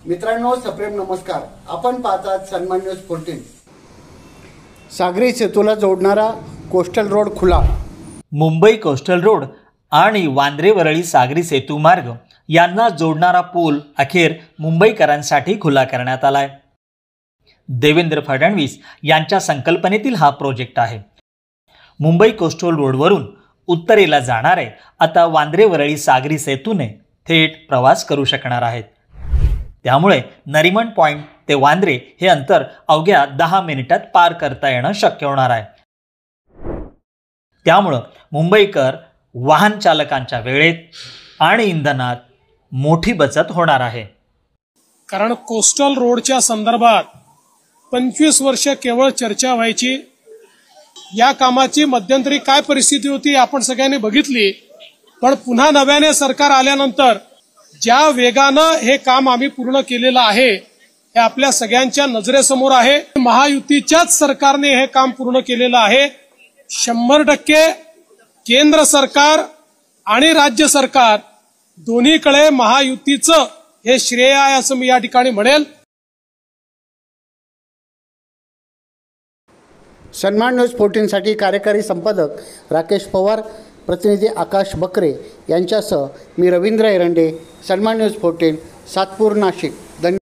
मित्रांनो, सप्रेम नमस्कार। आपण पाहतात सन्मान न्यूज 14। सागरी सेतूला जोडणारा कोस्टल रोड खुला। मुंबई कोस्टल रोड आणि वांद्रे वरळी सागरी सेतू मार्ग यांना जोडणारा पूल अखेर मुंबईकरांसाठी खुला करण्यात आलाय। देवेंद्र फडणवीस यांच्या संकल्पनेतील हा प्रोजेक्ट आहे। मुंबई कोस्टल रोडवरून उत्तरेला जाणारे आता वांद्रे वरळी सागरी सेतूने थेट प्रवास करू शकणार आहेत। त्यामुळे नरिमन पॉइंट ते वांद्रे हे अंतर अवघ्या 10 मिनिटात पार करता येणं शक्य होणार आहे। त्यामुळे मुंबईकर वाहन चालकांच्या वेळेत आणि इंधनात मोठी बचत होणार आहे। कारण कोस्टल रोडच्या संदर्भात 25 वर्ष केवळ चर्चा व्हायची। या कामाची मध्यंतरी काय परिस्थिती होती आपण सगळ्यांनी बघितली, पण पुन्हा नव्याने सरकार आल्यानंतर ज्या वेगानं हे काम आम्ही पूर्ण केलेलं आहे हे आपल्या सगळ्यांच्या नजरेसमोर आहे। महायुतीच्याच सरकारने हे काम पूर्ण केलेलं आहे। 100% केंद्र सरकार आणि राज्य सरकार दोन्हीकडे महायुतीचं हे श्रेय आहे असं मी या ठिकाणी म्हणेल। सन्मान न्यूज 14 साठी कार्यकारी संपादक राकेश पवार, प्रतिनिधी आकाश बकरे यांच्यासह मी रवींद्र एरंडे, सन्मान न्यूज 14, सातपूर, नाशिक।